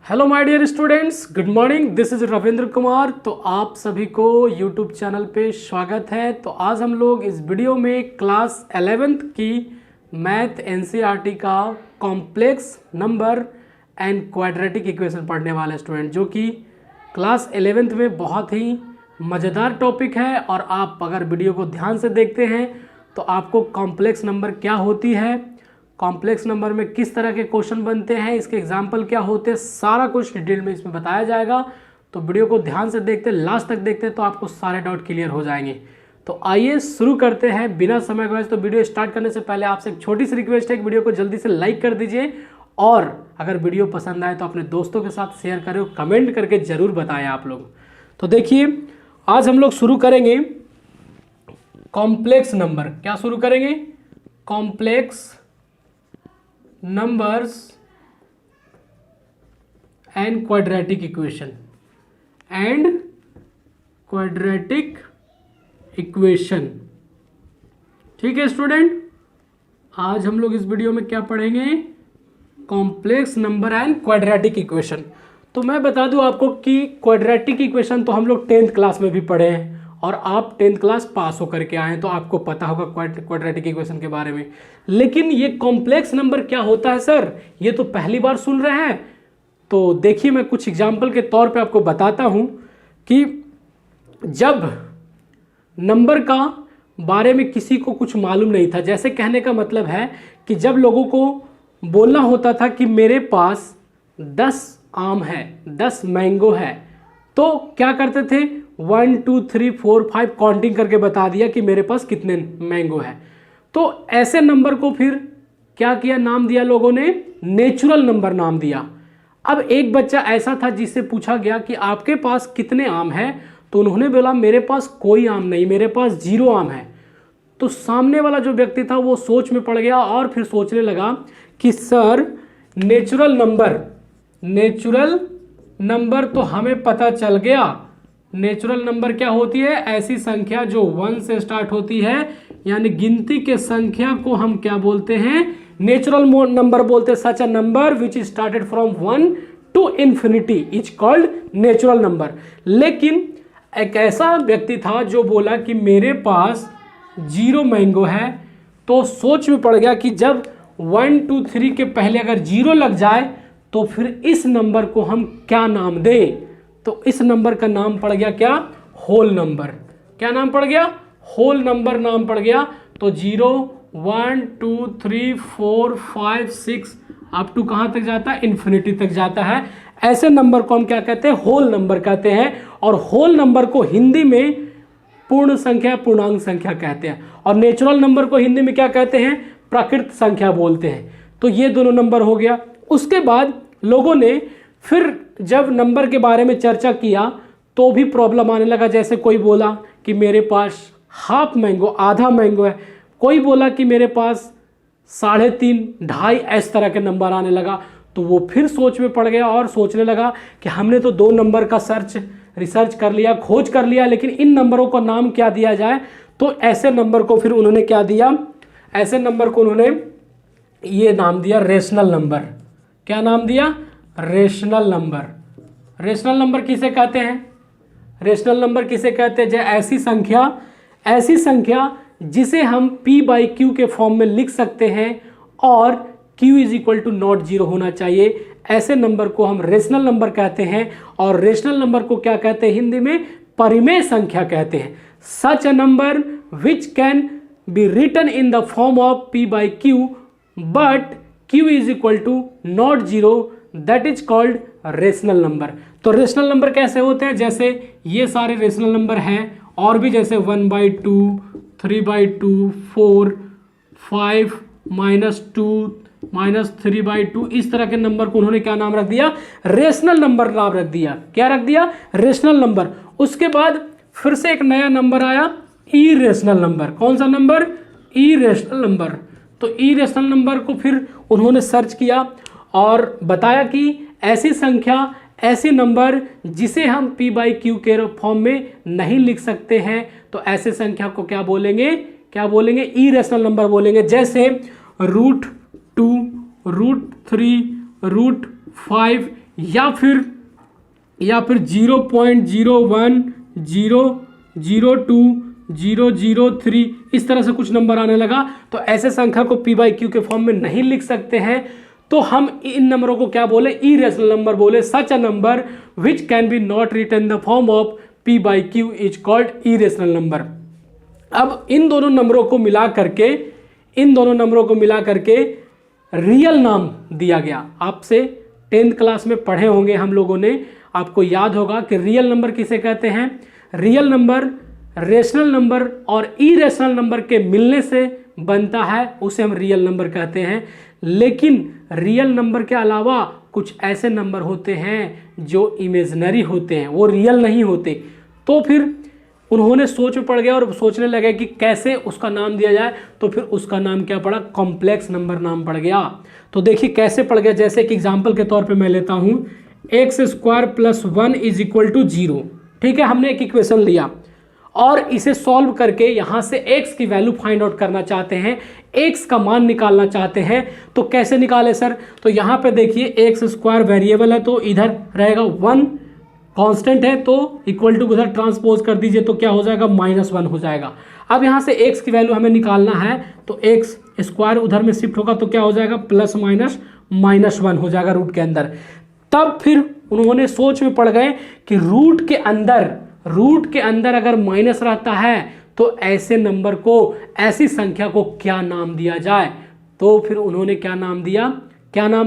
Hello my dear students, good morning. This is Ravindra Kumar. तो आप सभी को यूट्यूब चैनल पे स्वागत है। तो आज हम लोग इस वीडियो में क्लास 11th की मैथ एनसीईआरटी का complex number and quadratic equation पढ़ने वाले स्टूडेंट, जो कि क्लास 11th में बहुत ही मज़ेदार टॉपिक है। और आप अगर वीडियो को ध्यान से देखते हैं तो आपको कॉम्प्लेक्स नंबर क्या होती है, कॉम्प्लेक्स नंबर में किस तरह के क्वेश्चन बनते हैं, इसके एग्जाम्पल क्या होते हैं, सारा कुछ डिटेल में इसमें बताया जाएगा। तो वीडियो को ध्यान से देखते, लास्ट तक देखते तो आपको सारे डाउट क्लियर हो जाएंगे। तो आइए शुरू करते हैं बिना समय गवाए। तो वीडियो स्टार्ट करने से पहले आपसे एक छोटी सी रिक्वेस्ट है कि वीडियो को जल्दी से लाइक कर दीजिए, और अगर वीडियो पसंद आए तो अपने दोस्तों के साथ शेयर करें, कमेंट करके ज़रूर बताएं आप लोग। तो देखिए, आज हम लोग शुरू करेंगे कॉम्प्लेक्स नंबर। क्या शुरू करेंगे? Complex numbers and quadratic equation ठीक है स्टूडेंट, आज हम लोग इस वीडियो में क्या पढ़ेंगे? Complex number and quadratic equation. तो मैं बता दूं आपको कि क्वाड्रेटिक इक्वेशन तो हम लोग 10th क्लास में भी पढ़े हैं, और आप 10th क्लास पास होकर के आए हैं तो आपको पता होगा क्वाड्रेटिक इक्वेशन के बारे में। लेकिन ये कॉम्प्लेक्स नंबर क्या होता है सर, ये तो पहली बार सुन रहे हैं। तो देखिए, मैं कुछ एग्जाम्पल के तौर पे आपको बताता हूं कि जब नंबर का बारे में किसी को कुछ मालूम नहीं था, जैसे कहने का मतलब है कि जब लोगों को बोलना होता था कि मेरे पास 10 आम है, 10 मैंगो है, तो क्या करते थे? 1 2 3 4 5 काउंटिंग करके बता दिया कि मेरे पास कितने मैंगो है। तो ऐसे नंबर को फिर क्या किया? नाम दिया लोगों ने, नेचुरल नंबर नाम दिया। अब एक बच्चा ऐसा था जिससे पूछा गया कि आपके पास कितने आम है, तो उन्होंने बोला मेरे पास कोई आम नहीं, मेरे पास 0 आम है। तो सामने वाला जो व्यक्ति था वो सोच में पड़ गया और फिर सोचने लगा कि सर, नेचुरल नंबर तो हमें पता चल गया। नेचुरल नंबर क्या होती है? ऐसी संख्या जो 1 से स्टार्ट होती है, यानी गिनती के संख्या को हम क्या बोलते हैं? नेचुरल नंबर बोलते हैं। Such a number which is started from 1 to infinity is called natural number. लेकिन एक ऐसा व्यक्ति था जो बोला कि मेरे पास 0 मैंगो है। तो सोच में पड़ गया कि जब 1 2 3 के पहले अगर 0 लग जाए तो फिर इस नंबर को हम क्या नाम दें? तो इस नंबर का नाम पड़ गया क्या? Whole number. क्या नाम पड़ गया? होल नंबर नाम पड़ गया। तो 0 1 2 3 4 5 6 अप टू कहाँ तक जाता है? इन्फिनिटी तक जाता है। ऐसे नंबर को हम क्या कहते हैं? होल नंबर कहते हैं। और होल नंबर को हिंदी में पूर्ण संख्या, पूर्णांक संख्या कहते हैं। और नेचुरल नंबर को हिंदी में क्या कहते हैं? प्राकृत संख्या बोलते हैं। तो ये दोनों नंबर हो गया। उसके बाद लोगों ने फिर जब नंबर के बारे में चर्चा किया तो भी प्रॉब्लम आने लगा। जैसे कोई बोला कि मेरे पास हाफ मैंगो, आधा मैंगो है, कोई बोला कि मेरे पास 3.5, 2.5, इस तरह के नंबर आने लगा। तो वो फिर सोच में पड़ गया और सोचने लगा कि हमने तो 2 नंबर का रिसर्च कर लिया, खोज कर लिया, लेकिन इन नंबरों का नाम क्या दिया जाए? तो ऐसे नंबर को फिर उन्होंने क्या दिया? ऐसे नंबर को उन्होंने ये नाम दिया रेशनल नंबर। क्या नाम दिया? Rational number. रेशनल नंबर किसे कहते हैं? रेशनल नंबर किसे कहते हैं? ऐसी संख्या जिसे हम p/q के फॉर्म में लिख सकते हैं और q = नॉट 0 होना चाहिए। ऐसे नंबर को हम रेशनल नंबर कहते हैं। और रेशनल नंबर को क्या कहते हैं हिंदी में? परिमेय संख्या कहते हैं। Such a number which can be written in the form of p/q but q = not 0, that is called rational number. तो रेशनल नंबर कैसे होते हैं? जैसे ये सारे रेशनल नंबर हैं, और भी जैसे 1/2, 3/2, 4, 5, -2, -3/2, इस तरह के नंबर को उन्होंने क्या नाम रख दिया? रेशनल नंबर नाम रख दिया। क्या रख दिया? Rational number. उसके बाद फिर से एक नया नंबर आया, इरेशनल नंबर। कौन सा नंबर? Irrational number. तो इरेशनल नंबर को फिर उन्होंने सर्च किया और बताया कि ऐसी संख्या, ऐसी नंबर जिसे हम p/q के फॉर्म में नहीं लिख सकते हैं, तो ऐसे संख्या को क्या बोलेंगे? इरेशनल नंबर बोलेंगे। जैसे √2, √3, √5, या फिर 0.01, 002, 003 इस तरह से कुछ नंबर आने लगा, तो ऐसे संख्या को p बाई क्यू के फॉर्म में नहीं लिख सकते हैं। तो हम इन नंबरों को क्या बोले, इरेशनल नंबर बोले। Such a number which can be not written the form of p by Q is called irrational number. अब इन दोनों नंबरों को मिला करके रियल नाम दिया गया। आपसे 10th क्लास में पढ़े होंगे हम लोगों ने, आपको याद होगा कि रियल नंबर किसे कहते हैं। रियल नंबर रेशनल नंबर और इरेशनल नंबर के मिलने से बनता है, उसे हम रियल नंबर कहते हैं। लेकिन रियल नंबर के अलावा कुछ ऐसे नंबर होते हैं जो इमेजिनरी होते हैं, वो रियल नहीं होते। तो फिर उन्होंने सोच में पड़ गया और सोचने लगे कि कैसे उसका नाम दिया जाए, तो फिर उसका नाम क्या पड़ा, कॉम्प्लेक्स नंबर नाम पड़ गया। तो देखिए कैसे पड़ गया, जैसे एक एग्जाम्पल के तौर पे मैं लेता हूं, x² + 1 = 0। ठीक है, हमने एक इक्वेशन लिया और इसे सॉल्व करके यहां से x की वैल्यू फाइंड आउट करना चाहते हैं, x का मान निकालना चाहते हैं। तो कैसे निकाले सर, तो यहां पे देखिए x² वेरिएबल है, तो इधर रहेगा 1 कांस्टेंट है, तो इक्वल टू उधर ट्रांसपोज कर दीजिए, तो क्या हो जाएगा, -1 हो जाएगा। अब यहाँ से x की वैल्यू हमें निकालना है, तो x² उधर में शिफ्ट होगा, तो क्या हो जाएगा, +-1 हो जाएगा रूट के अंदर। तब फिर उन्होंने सोच में पड़ गए कि रूट के अंदर अगर माइनस रहता है तो ऐसे नंबर को, ऐसी संख्या को क्या नाम दिया जाए। तो फिर उन्होंने क्या नाम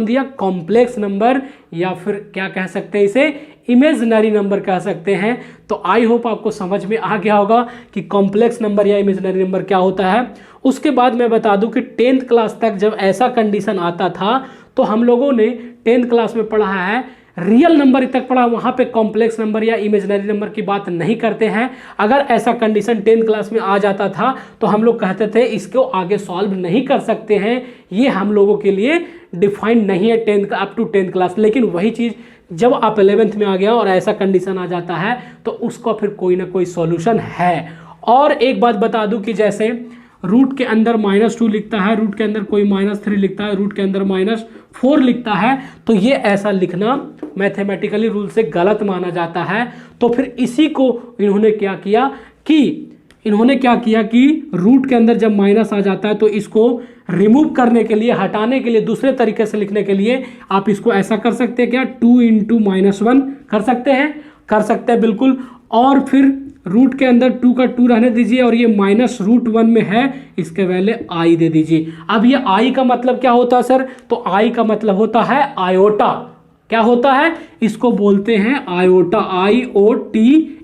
दिया, कॉम्प्लेक्स नंबर, या फिर क्या कह सकते हैं इसे, इमेजिनरी नंबर कह सकते हैं। तो आई होप आपको समझ में आ गया होगा कि कॉम्प्लेक्स नंबर या इमेजिनरी नंबर क्या होता है। उसके बाद मैं बता दूं कि 10th क्लास तक जब ऐसा कंडीशन आता था, तो हम लोगों ने 10th क्लास में पढ़ा है, रियल नंबर तक पढ़ा, वहां पे कॉम्प्लेक्स नंबर या इमेजिनरी नंबर की बात नहीं करते हैं। अगर ऐसा कंडीशन 10th क्लास में आ जाता था तो हम लोग कहते थे इसको आगे सॉल्व नहीं कर सकते हैं, ये हम लोगों के लिए डिफाइंड नहीं है 10th up to 10th class. लेकिन वही चीज़ जब आप 11th में आ गया और ऐसा कंडीशन आ जाता है तो उसका फिर कोई ना कोई सॉल्यूशन है। और एक बात बता दूं कि जैसे रूट के अंदर -2 लिखता है, रूट के अंदर कोई -3 लिखता है, रूट के अंदर -4 लिखता है, तो ये ऐसा लिखना मैथमेटिकली रूल से गलत माना जाता है। तो फिर इसी को इन्होंने क्या किया कि रूट के अंदर जब माइनस आ जाता है तो इसको रिमूव करने के लिए, हटाने के लिए, दूसरे तरीके से लिखने के लिए आप इसको ऐसा कर सकते हैं, क्या 2 × -1 कर सकते हैं बिल्कुल। और फिर रूट के अंदर 2 का 2 रहने दीजिए और ये -√1 में है, इसके वैल्यू i दे दीजिए। अब ये i का मतलब क्या होता है सर, तो i का मतलब होता है आयोटा। क्या होता है, इसको बोलते हैं आयोटा, IOT,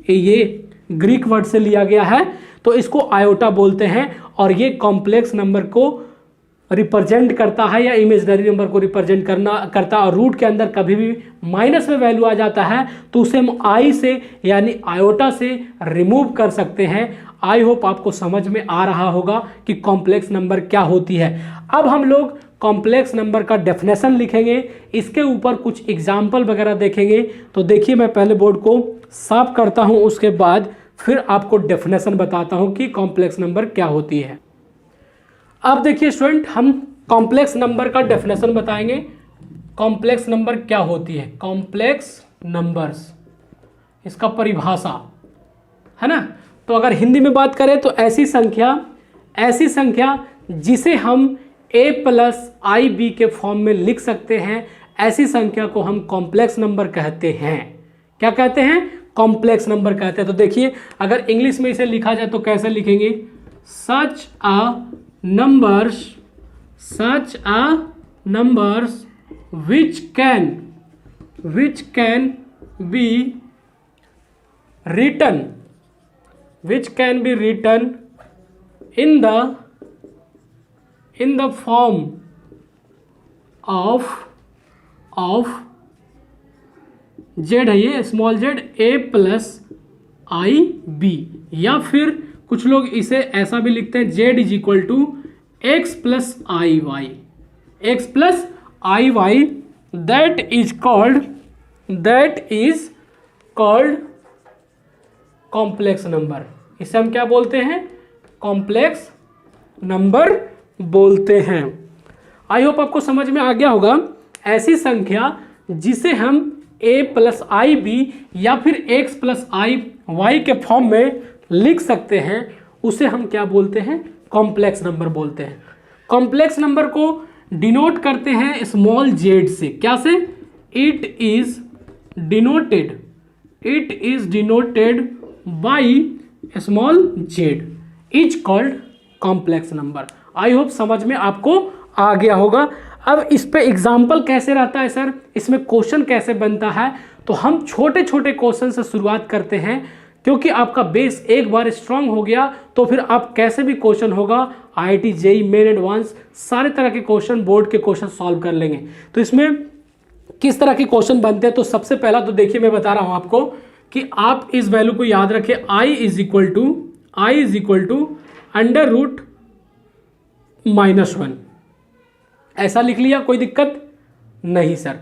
ये ग्रीक वर्ड से लिया गया है, तो इसको आयोटा बोलते हैं। और ये कॉम्प्लेक्स नंबर को रिप्रेजेंट करता है या इमेजिनरी नंबर को रिप्रेजेंट करता है। और रूट के अंदर कभी भी माइनस में वैल्यू आ जाता है तो उसे हम आई से यानी आयोटा से रिमूव कर सकते हैं। आई होप आपको समझ में आ रहा होगा कि कॉम्प्लेक्स नंबर क्या होती है। अब हम लोग कॉम्प्लेक्स नंबर का डेफिनेशन लिखेंगे, इसके ऊपर कुछ एग्जाम्पल वगैरह देखेंगे। तो देखिए मैं पहले बोर्ड को साफ करता हूं, उसके बाद फिर आपको डेफिनेशन बताता हूं कि कॉम्प्लेक्स नंबर क्या होती है। अब देखिए स्टूडेंट, हम कॉम्प्लेक्स नंबर का डेफिनेशन बताएंगे। कॉम्प्लेक्स नंबर क्या होती है, कॉम्प्लेक्स नंबर्स, इसका परिभाषा है ना। तो अगर हिंदी में बात करें तो ऐसी संख्या जिसे हम a+ib के फॉर्म में लिख सकते हैं, ऐसी संख्या को हम कॉम्प्लेक्स नंबर कहते हैं। क्या कहते हैं, कॉम्प्लेक्स नंबर कहते हैं। तो देखिए अगर इंग्लिश में इसे लिखा जाए तो कैसे लिखेंगे, सच a numbers which can be written in the form of z है ये स्मॉल z a+ib, या फिर कुछ लोग इसे ऐसा भी लिखते हैं z = x+iy, that is called complex number. इसे हम क्या बोलते हैं, कॉम्प्लेक्स नंबर बोलते हैं। आई होप आपको समझ में आ गया होगा। ऐसी संख्या जिसे हम a प्लस आई बी या फिर x प्लस आई वाई के फॉर्म में लिख सकते हैं, उसे हम क्या बोलते हैं? कॉम्प्लेक्स नंबर बोलते हैं। कॉम्प्लेक्स नंबर को डिनोट करते हैं स्मॉल जेड से। क्या से? It is denoted by small Z is called complex number. I hope समझ में आपको आ गया होगा। अब इस पे एग्जाम्पल कैसे रहता है सर, इसमें क्वेश्चन कैसे बनता है, तो हम छोटे छोटे क्वेश्चन से शुरुआत करते हैं, क्योंकि आपका बेस एक बार स्ट्रांग हो गया तो फिर आप कैसे भी क्वेश्चन होगा IIT JEE मेन एडवांस सारे तरह के क्वेश्चन, बोर्ड के क्वेश्चन सॉल्व कर लेंगे। तो इसमें किस तरह के क्वेश्चन बनते हैं, तो सबसे पहला तो देखिए मैं बता रहा हूं आपको कि आप इस वैल्यू को याद रखें, I is equal to under root -1, ऐसा लिख लिया, कोई दिक्कत नहीं सर।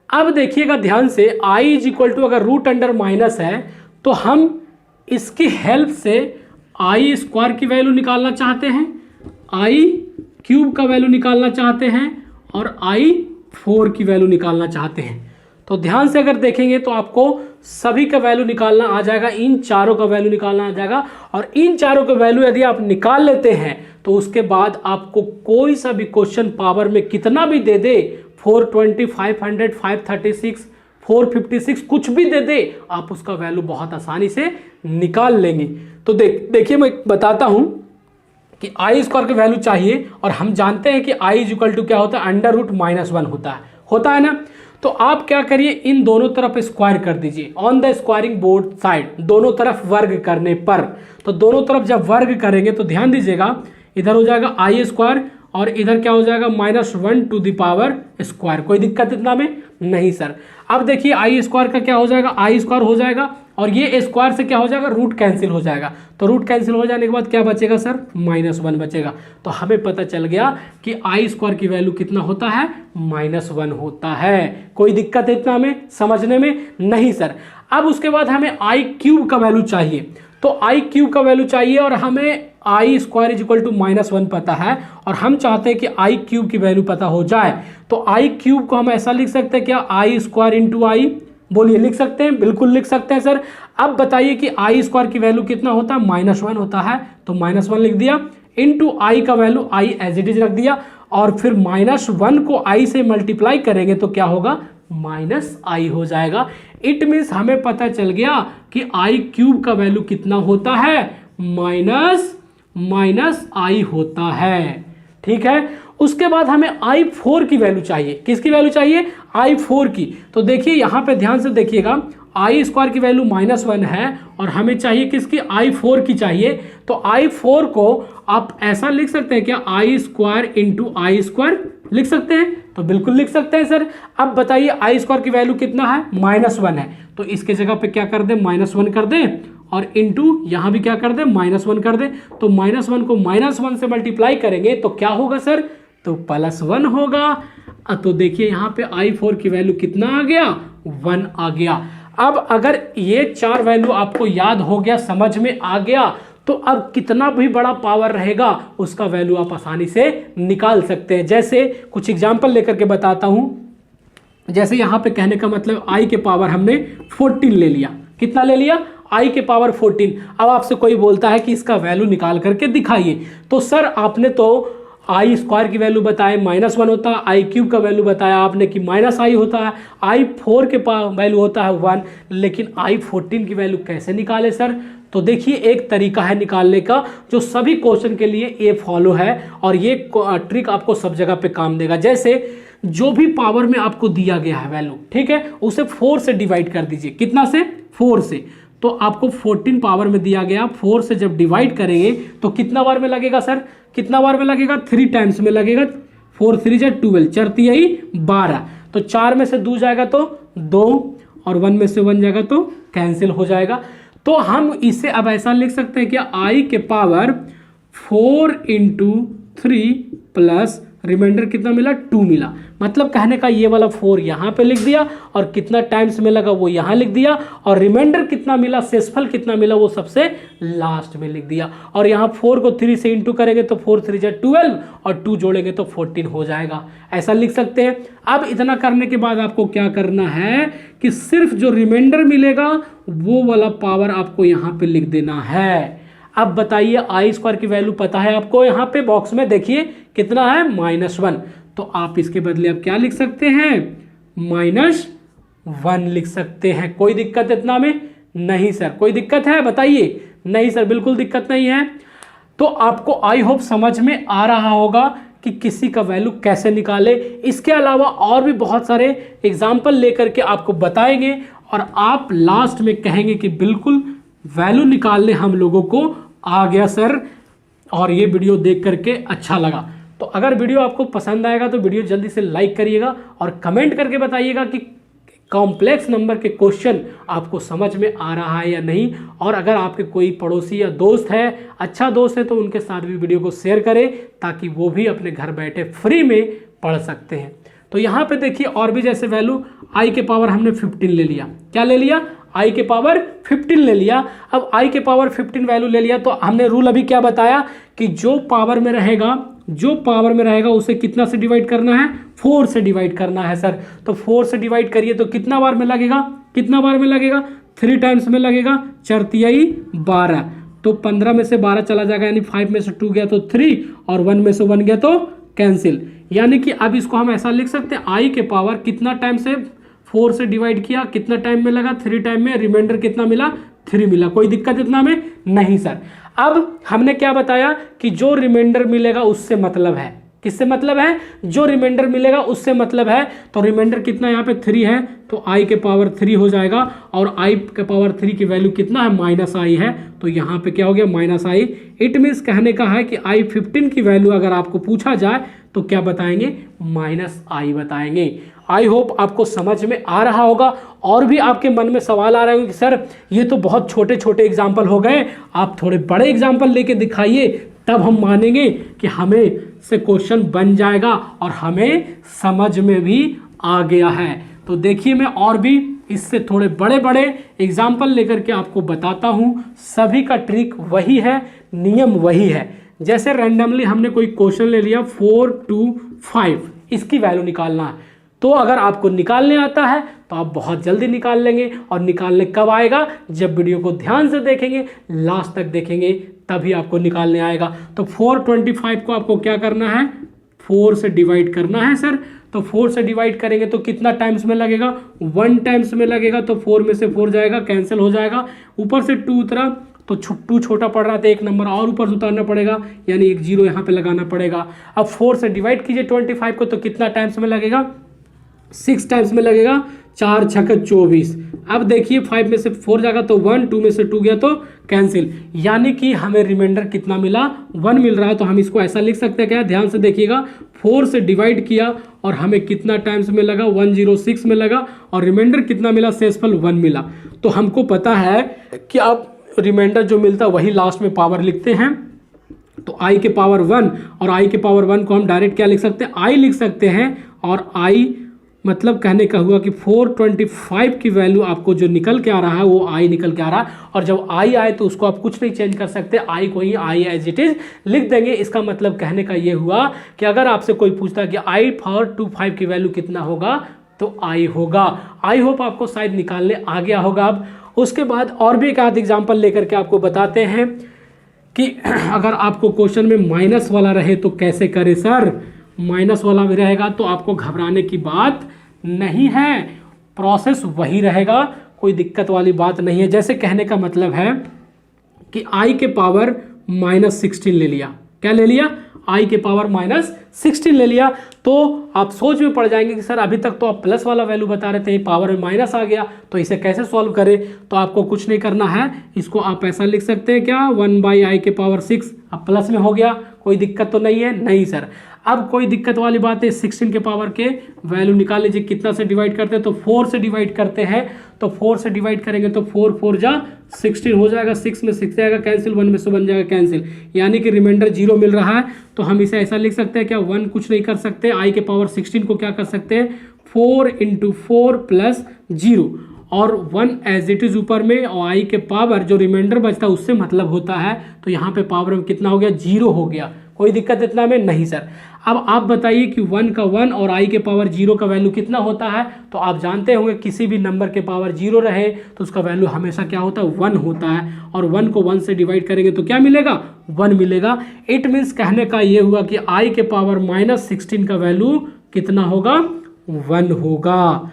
अब देखिएगा ध्यान से, I इज इक्वल टू अगर रूट अंडर माइनस है तो हम इसकी हेल्प से आई स्क्वायर की वैल्यू निकालना चाहते हैं, आई क्यूब का वैल्यू निकालना चाहते हैं और I4 की वैल्यू निकालना चाहते हैं। तो ध्यान से अगर देखेंगे तो आपको सभी का वैल्यू निकालना आ जाएगा, इन चारों का वैल्यू निकालना आ जाएगा, और इन चारों का वैल्यू यदि आप निकाल लेते हैं तो उसके बाद आपको कोई सा भी क्वेश्चन पावर में कितना भी दे दे, 420, 500, 536, 456 कुछ भी दे दे, आप उसका वैल्यू बहुत आसानी से निकाल लेंगे। तो देखिए मैं बताता हूं कि आई स्क्वायर की वैल्यू चाहिए, और हम जानते हैं कि आई इज इक्वल टू क्या होता है? अंडर रूट -1 होता है ना। तो आप क्या करिए, इन दोनों तरफ स्क्वायर कर दीजिए, on the squaring board side, दोनों तरफ वर्ग करने पर। तो दोनों तरफ जब वर्ग करेंगे तो ध्यान दीजिएगा, इधर हो जाएगा आई स्क्वायर और इधर क्या हो जाएगा? -1 टू द पावर स्क्वायर। कोई दिक्कत इतना में नहीं सर। अब देखिए आई स्क्वायर का क्या हो जाएगा? आई स्क्वायर हो जाएगा, और ये स्क्वायर से क्या हो जाएगा? रूट कैंसिल हो जाएगा। तो रूट कैंसिल हो जाने के बाद क्या बचेगा सर? -1 बचेगा। तो हमें पता चल गया कि आई स्क्वायर की वैल्यू कितना होता है? -1 होता है। कोई दिक्कत है इतना में समझने में? नहीं सर। अब उसके बाद हमें आई क्यूब का वैल्यू चाहिए, तो आई क्यूब का वैल्यू चाहिए और हमें आई स्क्वायर इज इक्वल टू -1 पता है, और हम चाहते हैं कि आई क्यूब की वैल्यू पता हो जाए। तो आई क्यूब को हम ऐसा लिख सकते हैं क्या? आई स्क्वायर इंटू आई, बोलिए लिख सकते हैं? बिल्कुल लिख सकते हैं सर। अब बताइए कि आई स्क्वायर की वैल्यू कितना होता है? -1 होता है, तो -1 लिख दिया, इंटू आई का value I as it is रख दिया, और फिर -1 को आई से मल्टीप्लाई करेंगे तो क्या होगा? -i हो जाएगा। इट मीन्स हमें पता चल गया कि आई क्यूब का वैल्यू कितना होता है? -i होता है। ठीक है। उसके बाद हमें I4 की वैल्यू चाहिए। किसकी वैल्यू चाहिए? I4 की। तो देखिए यहां पे ध्यान से देखिएगा, आई स्क्वायर की वैल्यू -1 है और हमें चाहिए किसकी? I4 की चाहिए। तो I4 को आप ऐसा लिख सकते हैं क्या? आई स्क्वायर इंटू आई स्क्वायर लिख सकते हैं? तो बिल्कुल लिख सकते हैं सर। अब बताइए आई स्क्वायर की वैल्यू कितना है? -1 है, तो इसके जगह पे क्या कर दें? -1 कर दें, और इंटू यहां भी क्या कर दें? -1 कर दें। तो -1 को -1 से मल्टीप्लाई करेंगे तो क्या होगा सर? तो +1 होगा। तो देखिए यहाँ पे I4 की वैल्यू कितना आ गया? 1 आ गया। अब अगर ये 4 वैल्यू आपको याद हो गया, समझ में आ गया, तो अब कितना भी बड़ा पावर रहेगा उसका वैल्यू आप आसानी से निकाल सकते हैं। जैसे कुछ एग्जांपल लेकर के बताता हूं। जैसे यहाँ पे कहने का मतलब I के पावर हमने 14 ले लिया। कितना ले लिया? I के पावर 14। अब आपसे कोई बोलता है कि इसका वैल्यू निकाल करके दिखाइए, तो सर आपने तो आई स्क्वायर की वैल्यू बताए -1 होता है, आई क्यूब का वैल्यू बताया आपने कि -i होता है, I4 के वैल्यू होता है 1, लेकिन I14 की वैल्यू कैसे निकाले सर? तो देखिए एक तरीका है निकालने का जो सभी क्वेश्चन के लिए ये फॉलो है, और ये ट्रिक आपको सब जगह पे काम देगा। जैसे जो भी पावर में आपको दिया गया है वैल्यू, ठीक है, उसे 4 से डिवाइड कर दीजिए। कितना से? 4 से। तो आपको 14 पावर में दिया गया, 4 से जब डिवाइड करेंगे तो कितना बार में लगेगा सर? कितना बार में लगेगा? 3 टाइम्स में लगेगा। 4 3 जा 12, 4 3 12। तो 4 में से 2 जाएगा तो 2, और 1 में से 1 जाएगा तो कैंसिल हो जाएगा। तो हम इसे अब ऐसा लिख सकते हैं कि आई के पावर 4 × 3 + रिमाइंडर कितना मिला 2 मिला। मतलब कहने का ये वाला 4 यहाँ पे लिख दिया और कितना टाइम्स में लगा वो यहाँ लिख दिया, और रिमाइंडर कितना मिला, शेषफल कितना मिला वो सबसे लास्ट में लिख दिया। और यहाँ 4 को 3 से इंटू करेंगे तो 4 3 जा 12 और 2 जोड़ेंगे तो 14 हो जाएगा, ऐसा लिख सकते हैं। अब इतना करने के बाद आपको क्या करना है कि सिर्फ जो रिमाइंडर मिलेगा वो वाला पावर आपको यहाँ पे लिख देना है। अब बताइए i² की वैल्यू पता है आपको, यहाँ पे बॉक्स में देखिए कितना है -1, तो आप इसके बदले अब क्या लिख सकते हैं -1 लिख सकते हैं। कोई दिक्कत इतना में नहीं सर, कोई दिक्कत है बताइए? नहीं सर, बिल्कुल दिक्कत नहीं है। तो आपको आई होप समझ में आ रहा होगा कि किसी का वैल्यू कैसे निकाले। इसके अलावा और भी बहुत सारे एग्जाम्पल लेकर के आपको बताएंगे और आप लास्ट में कहेंगे कि बिल्कुल वैल्यू निकालने हम लोगों को आ गया सर, और ये वीडियो देख करके अच्छा लगा। तो अगर वीडियो आपको पसंद आएगा तो वीडियो जल्दी से लाइक करिएगा और कमेंट करके बताइएगा कि कॉम्प्लेक्स नंबर के क्वेश्चन आपको समझ में आ रहा है या नहीं। और अगर आपके कोई पड़ोसी या दोस्त है, अच्छा दोस्त है, तो उनके साथ भी वीडियो को शेयर करें ताकि वो भी अपने घर बैठे फ्री में पढ़ सकते हैं। तो यहाँ पे देखिए और भी जैसे वैल्यू i के पावर हमने 15 ले लिया, क्या ले लिया, i के पावर 15 ले लिया। अब i के पावर 15 वैल्यू ले लिया तो हमने रूल अभी क्या बताया कि जो पावर में रहेगा उसे कितना से डिवाइड करना है, 4 से डिवाइड करना है सर। तो 4 से डिवाइड करिए तो कितना बार में लगेगा, 3 टाइम्स में लगेगा, 4 तिहाई 12, तो 15 में से 12 चला जाएगा, यानी 5 में से 2 गया तो 3 और 1 में से 1 गया तो कैंसिल। यानी कि अब इसको हम ऐसा लिख सकते हैं i के पावर कितना टाइम से 4 से डिवाइड किया, कितना टाइम में लगा, 3 टाइम में, रिमाइंडर कितना मिला, 3 मिला। कोई दिक्कत इतना में नहीं सर। अब हमने क्या बताया कि जो रिमाइंडर मिलेगा उससे मतलब है, किससे मतलब है, जो रिमाइंडर मिलेगा उससे मतलब है। तो रिमाइंडर कितना यहाँ पे 3 है तो i के पावर 3 हो जाएगा, और i के पावर 3 की वैल्यू कितना है, -i है, तो यहाँ पे क्या हो गया -i। इट मीन्स कहने का है कि i15 की वैल्यू अगर आपको पूछा जाए तो क्या बताएंगे, -i बताएंगे। आई होप आपको समझ में आ रहा होगा। और भी आपके मन में सवाल आ रहे होंगे कि सर ये तो बहुत छोटे छोटे एग्जाम्पल हो गए, आप थोड़े बड़े एग्जाम्पल लेके दिखाइए, तब हम मानेंगे कि हमें से क्वेश्चन बन जाएगा और हमें समझ में भी आ गया है। तो देखिए मैं और भी इससे थोड़े बड़े बड़े एग्जाम्पल लेकर के आपको बताता हूँ। सभी का ट्रिक वही है, नियम वही है। जैसे रैंडमली हमने कोई क्वेश्चन ले लिया 4 2 5, इसकी वैल्यू निकालना है, तो अगर आपको निकालने आता है तो आप बहुत जल्दी निकाल लेंगे। और निकालने कब आएगा, जब वीडियो को ध्यान से देखेंगे, लास्ट तक देखेंगे, तभी आपको निकालने आएगा। तो 425 को आपको क्या करना है, 4 से डिवाइड करना है सर। तो 4 से डिवाइड करेंगे तो कितना टाइम्स में लगेगा, 1 टाइम्स में लगेगा, तो 4 में से 4 जाएगा, कैंसिल हो जाएगा। ऊपर से 2 उतरा तो 2 छोटा पड़ रहा था, एक नंबर और ऊपर से उतारना पड़ेगा, यानी एक 0 यहाँ पे लगाना पड़ेगा। अब 4 से डिवाइड कीजिए 25 को, तो कितना टाइम्स में लगेगा, 6 टाइम्स में लगेगा, 4 6 24। अब देखिए 5 में से 4 जाएगा तो 1, 2 में से 2 गया तो कैंसिल, यानी कि हमें रिमाइंडर कितना मिला, 1 मिल रहा है। तो हम इसको ऐसा लिख सकते हैं, क्या, ध्यान से देखिएगा, 4 से डिवाइड किया और हमें कितना टाइम्स में लगा, 106 में लगा, और रिमाइंडर कितना मिला, शेषफल 1 मिला। तो हमको पता है कि आप रिमाइंडर जो मिलता है वही लास्ट में पावर लिखते हैं। तो i के पावर 1 और i के पावर 1 को हम डायरेक्ट क्या लिख सकते हैं, i लिख सकते हैं। और i मतलब कहने का हुआ कि 425 की वैल्यू आपको जो निकल के आ रहा है वो i निकल के आ रहा है। और जब i आए तो उसको आप कुछ नहीं चेंज कर सकते, i को ही i एज इट इज लिख देंगे। इसका मतलब कहने का ये हुआ कि अगर आपसे कोई पूछता है कि i425 की वैल्यू कितना होगा, तो i होगा। आई होप आपको शायद निकालने आ गया होगा। अब उसके बाद और भी एक आध एग्जाम्पल लेकर के आपको बताते हैं कि अगर आपको क्वेश्चन में माइनस वाला रहे तो कैसे करें सर। माइनस वाला भी रहेगा तो आपको घबराने की बात नहीं है, प्रोसेस वही रहेगा, कोई दिक्कत वाली बात नहीं है। जैसे कहने का मतलब है कि i के पावर -16 ले लिया, क्या ले लिया, i के पावर -16 ले लिया, तो आप सोच में पड़ जाएंगे कि सर अभी तक तो आप प्लस वाला वैल्यू बता रहे थे, पावर में माइनस आ गया, तो इसे कैसे सॉल्व करें। तो आपको कुछ नहीं करना है, इसको आप ऐसा लिख सकते हैं, क्या, 1/i के पावर 6, अब प्लस में हो गया, कोई दिक्कत तो नहीं है, नहीं सर। अब कोई दिक्कत वाली बात है, 16 के पावर के वैल्यू निकाल लीजिए। कितना से डिवाइड करते हैं तो 4 से डिवाइड करते हैं, तो 4 से डिवाइड करेंगे तो 4 4 जा 16 हो जाएगा, 6 में 6 जाएगा कैंसिल, 1 में से बन जाएगा कैंसिल, यानी कि रिमाइंडर 0 मिल रहा है। तो हम इसे ऐसा लिख सकते हैं क्या, 1 कुछ नहीं कर सकते, आई के पावर 16 को क्या कर सकते हैं 4 × 4 + 0 और 1 एज इट इज ऊपर में, और आई के पावर जो रिमाइंडर बचता है उससे मतलब होता है, तो यहाँ पे पावर में कितना हो गया 0 हो गया। कोई दिक्कत इतना में नहीं सर। अब आप बताइए कि 1 का 1 और आई के पावर 0 का वैल्यू कितना होता है, तो आप जानते होंगे किसी भी नंबर के पावर 0 रहे तो उसका वैल्यू हमेशा क्या होता है 1 होता है, और 1 को 1 से डिवाइड करेंगे तो क्या मिलेगा 1 मिलेगा। इट मीन्स कहने का ये हुआ कि आई के पावर -16 का वैल्यू कितना होगा 1 होगा।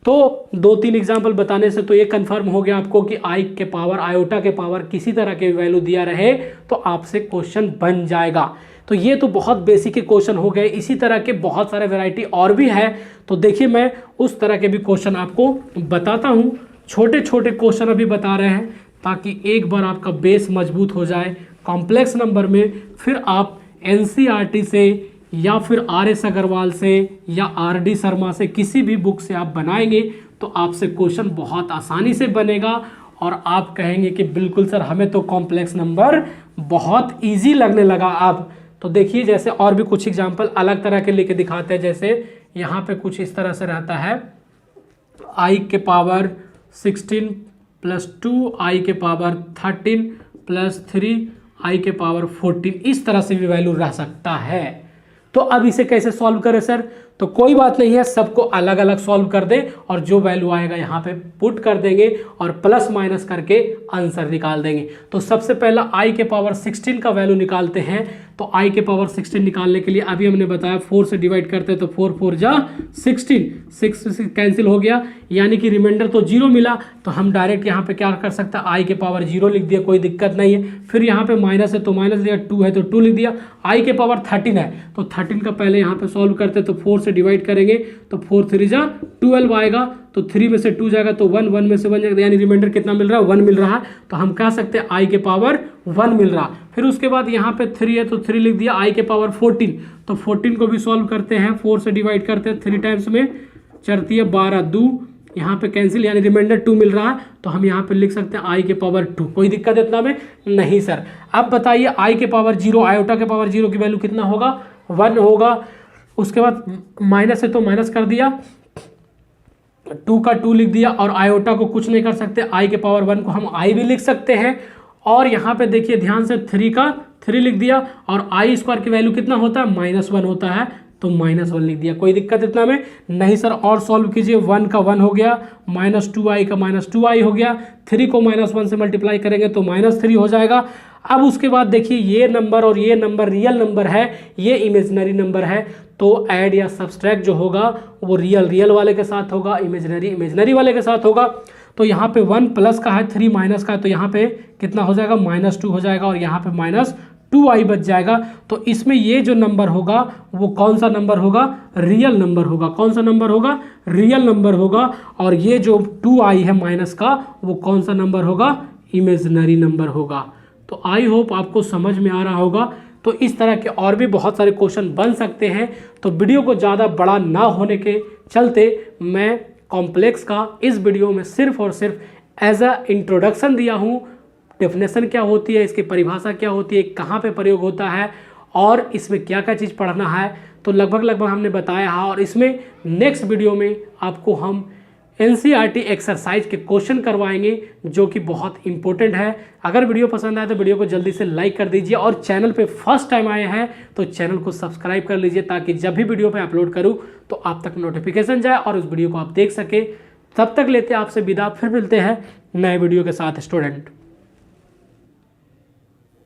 तो 2-3 एग्जाम्पल बताने से तो ये कंफर्म हो गया आपको कि आई के पावर, आयोटा के पावर किसी तरह के वैल्यू दिया रहे तो आपसे क्वेश्चन बन जाएगा। तो ये तो बहुत बेसिक के क्वेश्चन हो गए, इसी तरह के बहुत सारे वैरायटी और भी है। तो देखिए मैं उस तरह के भी क्वेश्चन आपको बताता हूँ, छोटे छोटे क्वेश्चन अभी बता रहे हैं ताकि एक बार आपका बेस मजबूत हो जाए कॉम्प्लेक्स नंबर में। फिर आप एनसीईआरटी से या फिर RS अग्रवाल से या RD शर्मा से किसी भी बुक से आप बनाएंगे तो आपसे क्वेश्चन बहुत आसानी से बनेगा और आप कहेंगे कि बिल्कुल सर हमें तो कॉम्प्लेक्स नंबर बहुत इजी लगने लगा अब। तो देखिए जैसे और भी कुछ एग्जांपल अलग तरह के लेके दिखाते हैं, जैसे यहाँ पे कुछ इस तरह से रहता है आई के पावर 16 + 2 आई के पावर 13 + 3 आई के पावर 14, इस तरह से भी वैल्यू रह सकता है। तो अब इसे कैसे सॉल्व करें सर, तो कोई बात नहीं है, सबको अलग अलग सॉल्व कर दें और जो वैल्यू आएगा यहाँ पे पुट कर देंगे और प्लस माइनस करके आंसर निकाल देंगे। तो सबसे पहला आई के पावर 16 का वैल्यू निकालते हैं। तो आई के पावर 16 निकालने के लिए अभी हमने बताया 4 से डिवाइड करते हैं तो 4 4 जा 16, 6 कैंसिल हो गया, यानी कि रिमाइंडर तो 0 मिला। तो हम डायरेक्ट यहाँ पे क्या कर सकते हैं, आई के पावर 0 लिख दिया, कोई दिक्कत नहीं है। फिर यहाँ पे माइनस है तो माइनस दिया, 2 है तो 2 लिख दिया। आई के पावर 13 है तो 13 का पहले यहाँ पे सॉल्व करते तो 4 से डिवाइड करेंगे तो 4 3 जा 12 आएगा, तो 3 में से 2 जाएगा तो 1, 1 में से 1 जाएगा, यानी रिमाइंडर कितना मिल रहा है 1 मिल रहा है। तो हम कह सकते हैं आई के पावर 1 मिल रहा। फिर उसके बाद यहाँ पे 3 है तो 3 लिख दिया, आई के पावर 14, तो 14 को भी सॉल्व करते हैं, 4 से डिवाइड करते हैं, 3 टाइम्स में चढ़ती है 12, 2 यहाँ पे कैंसिल, यानी रिमाइंडर 2 मिल रहा है। तो हम यहाँ पे लिख सकते हैं आई के पावर 2, कोई दिक्कत इतना में नहीं सर। अब बताइए आई के पावर 0, आयोटा के पावर 0 की वैल्यू कितना होगा 1 होगा। उसके बाद माइनस है तो माइनस कर दिया, 2 का 2 लिख दिया, और आयोटा को कुछ नहीं कर सकते, आई के पावर 1 को हम आई भी लिख सकते हैं। और यहाँ पे देखिए ध्यान से 3 का 3 लिख दिया, और आई स्क्वायर की वैल्यू कितना होता है -1 होता है, तो -1 लिख दिया, कोई दिक्कत इतना में नहीं सर। और सॉल्व कीजिए, 1 का 1 हो गया, -2i का -2i हो गया, 3 को -1 से मल्टीप्लाई करेंगे तो -3 हो जाएगा। अब उसके बाद देखिए ये नंबर और ये नंबर रियल नंबर है, ये इमेजिनरी नंबर है, तो ऐड या सब्सट्रैक्ट जो होगा वो रियल वाले के साथ होगा, इमेजिनरी वाले के साथ होगा। तो यहाँ पे 1 प्लस का है, 3 माइनस का है, तो यहाँ पे कितना हो जाएगा -2 हो जाएगा, और यहाँ पे -2i बच जाएगा। तो इसमें ये जो नंबर होगा वो कौन सा नंबर होगा, रियल नंबर होगा। कौन सा नंबर होगा, रियल नंबर होगा। और ये जो 2i है माइनस का, वो कौन सा नंबर होगा, इमेजिनरी नंबर होगा। तो आई होप आपको समझ में आ रहा होगा। तो इस तरह के और भी बहुत सारे क्वेश्चन बन सकते हैं। तो वीडियो को ज़्यादा बड़ा ना होने के चलते मैं कॉम्प्लेक्स का इस वीडियो में सिर्फ और सिर्फ एज अ इंट्रोडक्शन दिया हूँ। डेफिनेशन क्या होती है, इसकी परिभाषा क्या होती है, कहाँ पे प्रयोग होता है और इसमें क्या क्या चीज़ पढ़ना है, तो लगभग हमने बताया है। और इसमें नेक्स्ट वीडियो में आपको हम एनसीईआरटी एक्सरसाइज के क्वेश्चन करवाएंगे जो कि बहुत इंपॉर्टेंट है। अगर वीडियो पसंद आए तो वीडियो को जल्दी से लाइक कर दीजिए, और चैनल पे फर्स्ट टाइम आए हैं तो चैनल को सब्सक्राइब कर लीजिए, ताकि जब भी वीडियो पे अपलोड करूं तो आप तक नोटिफिकेशन जाए और उस वीडियो को आप देख सके। तब तक लेते हैं आपसे विदा, फिर मिलते हैं नए वीडियो के साथ स्टूडेंट।